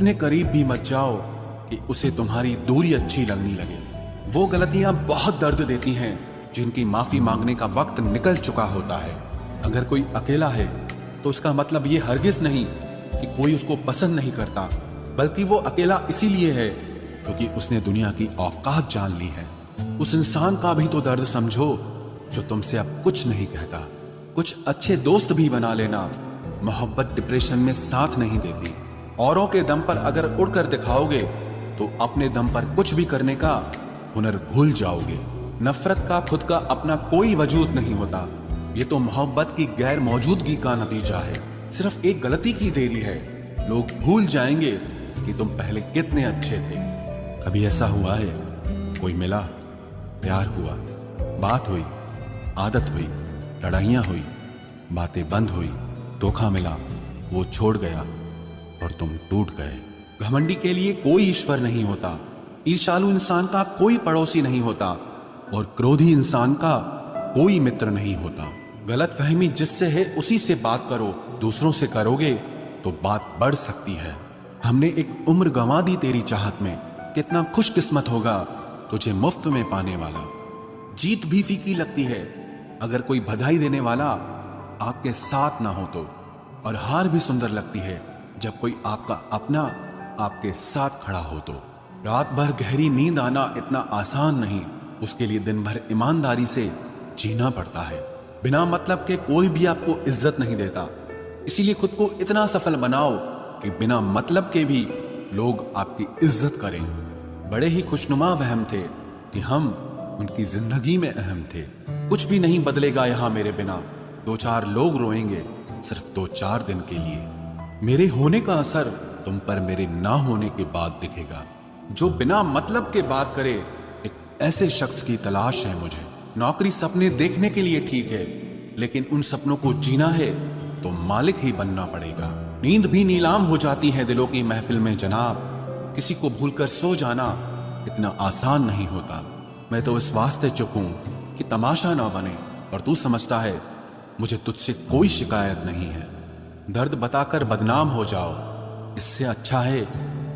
इतने करीब भी मत जाओ कि उसे तुम्हारी दूरी अच्छी लगने लगे। वो गलतियां बहुत दर्द देती हैं जिनकी माफी मांगने का वक्त निकल चुका होता है। अगर कोई अकेला है तो उसका मतलब ये हरगिज नहीं कि कोई उसको पसंद नहीं करता, बल्कि वो अकेला इसीलिए है क्योंकि उसने दुनिया की औकात जान ली है। उस इंसान का भी तो दर्द समझो जो तुमसे अब कुछ नहीं कहता। कुछ अच्छे दोस्त भी बना लेना, मोहब्बत डिप्रेशन में साथ नहीं देती। औरों के दम पर अगर उड़कर दिखाओगे तो अपने दम पर कुछ भी करने का हुनर भूल जाओगे। नफरत का खुद का अपना कोई वजूद नहीं होता, ये तो मोहब्बत की गैर मौजूदगी का नतीजा है। सिर्फ एक गलती की देरी है, लोग भूल जाएंगे कि तुम पहले कितने अच्छे थे। कभी ऐसा हुआ है कोई मिला, प्यार हुआ, बात हुई, आदत हुई, लड़ाइयाँ हुई, बातें बंद हुई, धोखा मिला, वो छोड़ गया और तुम टूट गए। घमंडी के लिए कोई ईश्वर नहीं होता, ईर्ष्यालु इंसान का कोई पड़ोसी नहीं होता और क्रोधी इंसान का कोई मित्र नहीं होता। गलत फहमी जिससे है उसी से बात करो, दूसरों से करोगे तो बात बढ़ सकती है। हमने एक उम्र गंवा दी तेरी चाहत में, कितना खुशकिस्मत होगा तुझे मुफ्त में पाने वाला। जीत भी फीकी लगती है अगर कोई बधाई देने वाला आपके साथ ना हो तो, और हार भी सुंदर लगती है जब कोई आपका अपना आपके साथ खड़ा हो तो। रात भर गहरी नींद आना इतना आसान नहीं, उसके लिए दिन भर ईमानदारी से जीना पड़ता है। बिना मतलब के कोई भी आपको इज्जत नहीं देता, इसीलिए खुद को इतना सफल बनाओ कि बिना मतलब के भी लोग आपकी इज्जत करें। बड़े ही खुशनुमा वहम थे कि हम उनकी जिंदगी में अहम थे। कुछ भी नहीं बदलेगा यहाँ मेरे बिना, दो चार लोग रोएंगे सिर्फ 2-4 दिन के लिए। मेरे होने का असर तुम पर मेरे ना होने के बाद दिखेगा। जो बिना मतलब के बात करे, एक ऐसे शख्स की तलाश है मुझे। नौकरी सपने देखने के लिए ठीक है, लेकिन उन सपनों को जीना है तो मालिक ही बनना पड़ेगा। नींद भी नीलाम हो जाती है दिलों की महफिल में जनाब, किसी को भूलकर सो जाना इतना आसान नहीं होता। मैं तो इस वास्ते चुप हूं कि तमाशा ना बने, और तू समझता है मुझे तुझसे कोई शिकायत नहीं है। दर्द बताकर बदनाम हो जाओ, इससे अच्छा है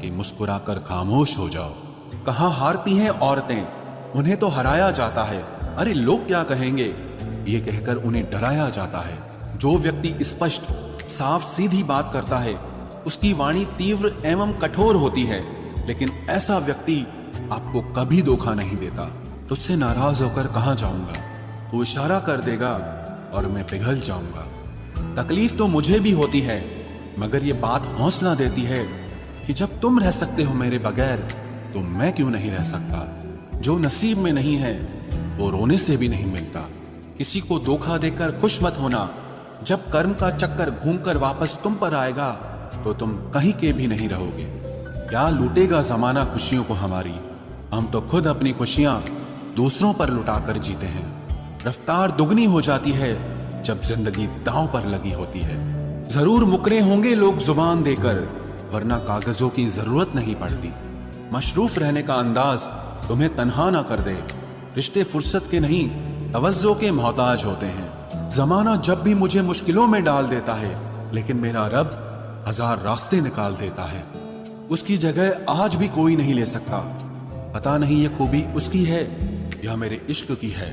कि मुस्कुराकर खामोश हो जाओ। कहाँ हारती हैं औरतें, उन्हें तो हराया जाता है। अरे लोग क्या कहेंगे, ये कहकर उन्हें डराया जाता है। जो व्यक्ति स्पष्ट साफ सीधी बात करता है उसकी वाणी तीव्र एवं कठोर होती है, लेकिन ऐसा व्यक्ति आपको कभी धोखा नहीं देता। तुझसे नाराज होकर कहाँ जाऊंगा, तू इशारा कर देगा और मैं पिघल जाऊंगा। तकलीफ तो मुझे भी होती है, मगर ये बात हौसला देती है कि जब तुम रह सकते हो मेरे बगैर तो मैं क्यों नहीं रह सकता। जो नसीब में नहीं है वो रोने से भी नहीं मिलता। किसी को धोखा देकर खुश मत होना, जब कर्म का चक्कर घूमकर वापस तुम पर आएगा तो तुम कहीं के भी नहीं रहोगे। क्या लूटेगा जमाना खुशियों को हमारी, हम तो खुद अपनी खुशियां दूसरों पर लुटाकर जीते हैं। रफ्तार दुगनी हो जाती है जब जिंदगी दांव पर लगी होती है। जरूर मुकरे होंगे लोग जुबान देकर, वरना कागजों की जरूरत नहीं पड़ती। मशरूफ रहने का अंदाज तुम्हें तन्हा ना कर दे। रिश्ते फुर्सत के नहीं तवज्जो के मोहताज होते हैं। जमाना जब भी मुझे मुश्किलों में डाल देता है, लेकिन मेरा रब 1000 रास्ते निकाल देता है। उसकी जगह आज भी कोई नहीं ले सकता। पता नहीं ये खूबी उसकी है या मेरे इश्क की है।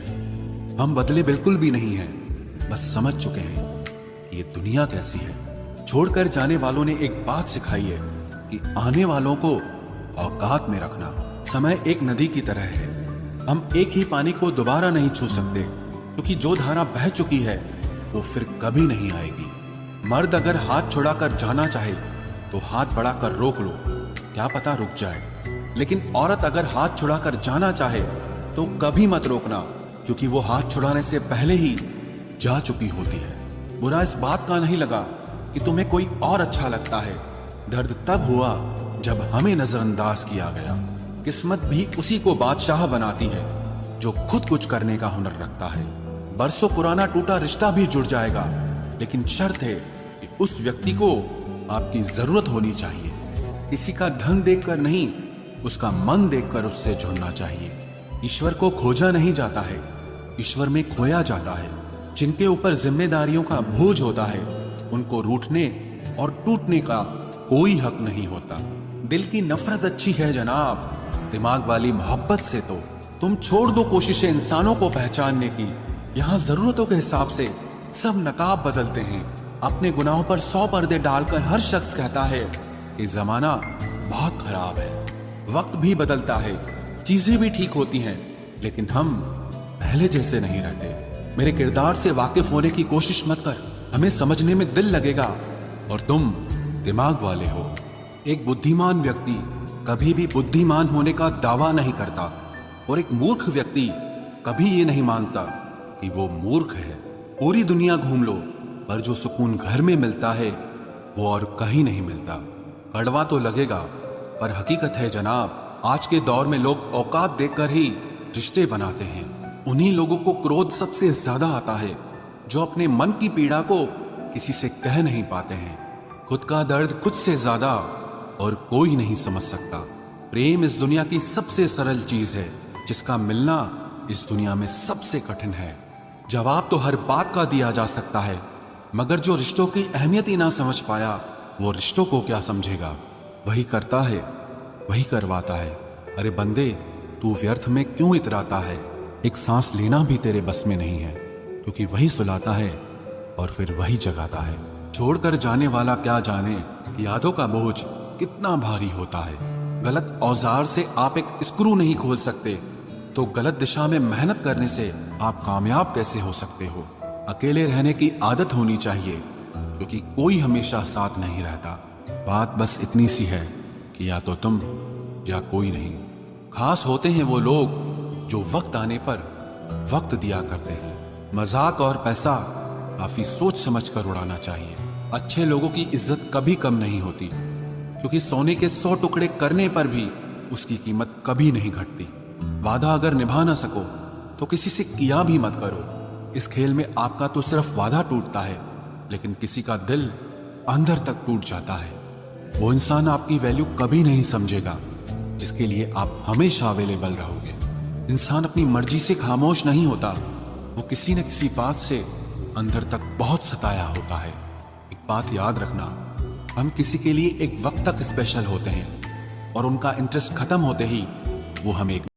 हम बदले बिल्कुल भी नहीं हैं, बस समझ चुके हैं कि ये दुनिया कैसी है। छोड़कर जाने वालों ने एक बात सिखाई है कि आने वालों को औकात में रखना। समय एक नदी की तरह है, हम एक ही पानी को दोबारा नहीं छू सकते, क्योंकि जो धारा बह चुकी है वो फिर कभी नहीं आएगी। मर्द अगर हाथ छुड़ाकर जाना चाहे तो हाथ बढ़ाकर रोक लो, क्या पता रुक जाए। लेकिन औरत अगर हाथ छुड़ाकर जाना चाहे तो कभी मत रोकना, क्योंकि वो हाथ छुड़ाने से पहले ही जा चुकी होती है। बुरा इस बात का नहीं लगा कि तुम्हें कोई और अच्छा लगता है, दर्द तब हुआ जब हमें नजरअंदाज किया गया। किस्मत भी उसी को बादशाह बनाती है जो खुद कुछ करने का हुनर रखता है। बरसों पुराना टूटा रिश्ता भी जुड़ जाएगा, लेकिन शर्त है कि उस व्यक्ति को आपकी जरूरत होनी चाहिए। किसी का धन देखकर नहीं, उसका मन देखकर उससे जुड़ना चाहिए। ईश्वर को खोजा नहीं जाता है, ईश्वर में खोया जाता है। जिनके ऊपर जिम्मेदारियों का बोझ होता है उनको रूठने और टूटने का कोई हक नहीं होता। दिल की नफरत अच्छी है जनाब, दिमाग वाली मोहब्बत से तो तुम छोड़ दो कोशिशें इंसानों को पहचानने की। यहाँ जरूरतों के हिसाब से सब नकाब बदलते हैं। अपने गुनाहों पर 100 पर्दे डालकर हर शख्स कहता है कि जमाना बहुत खराब है। वक्त भी बदलता है, चीजें भी ठीक होती हैं, लेकिन हम पहले जैसे नहीं रहते। मेरे किरदार से वाकिफ होने की कोशिश मत कर, हमें समझने में दिल लगेगा और तुम दिमाग वाले हो। एक बुद्धिमान व्यक्ति कभी भी बुद्धिमान होने का दावा नहीं करता और एक मूर्ख व्यक्ति कभी ये नहीं मानता कि वो मूर्ख है। पूरी दुनिया घूम लो, पर जो सुकून घर में मिलता है वो और कहीं नहीं मिलता। कड़वा तो लगेगा पर हकीकत है जनाब, आज के दौर में लोग औकात देखकर ही रिश्ते बनाते हैं। उन्हीं लोगों को क्रोध सबसे ज्यादा आता है जो अपने मन की पीड़ा को किसी से कह नहीं पाते हैं। खुद का दर्द खुद से ज्यादा और कोई नहीं समझ सकता। प्रेम इस दुनिया की सबसे सरल चीज है, जिसका मिलना इस दुनिया में सबसे कठिन है। जवाब तो हर बात का दिया जा सकता है, मगर जो रिश्तों की अहमियत ही ना समझ पाया वो रिश्तों को क्या समझेगा। वही करता है वही करवाता है। अरे बंदे, तू व्यर्थ में क्यों इतराता है? एक सांस लेना भी तेरे बस में नहीं है, क्योंकि वही सुलाता है और फिर वही जगाता है। छोड़कर जाने वाला क्या जाने कि यादों का बोझ कितना भारी होता है। गलत औजार से आप एक स्क्रू नहीं खोल सकते, तो गलत दिशा में मेहनत करने से आप कामयाब कैसे हो सकते हो? अकेले रहने की आदत होनी चाहिए, क्योंकि कोई हमेशा साथ नहीं रहता। बात बस इतनी सी है कि या तो तुम या कोई नहीं। खास होते हैं वो लोग जो वक्त आने पर वक्त दिया करते हैं। मजाक और पैसा काफी सोच समझ कर उड़ाना चाहिए। अच्छे लोगों की इज्जत कभी कम नहीं होती, क्योंकि सोने के 100 टुकड़े करने पर भी उसकी कीमत कभी नहीं घटती। वादा अगर निभा ना सको तो किसी से किया भी मत करो। इस खेल में आपका तो सिर्फ वादा टूटता है, लेकिन किसी का दिल अंदर तक टूट जाता है। वो इंसान आपकी वैल्यू कभी नहीं समझेगा जिसके लिए आप हमेशा अवेलेबल रहोगे। इंसान अपनी मर्जी से खामोश नहीं होता, वो किसी न किसी बात से अंदर तक बहुत सताया होता है। एक बात याद रखना, हम किसी के लिए एक वक्त तक स्पेशल होते हैं और उनका इंटरेस्ट खत्म होते ही वो हमें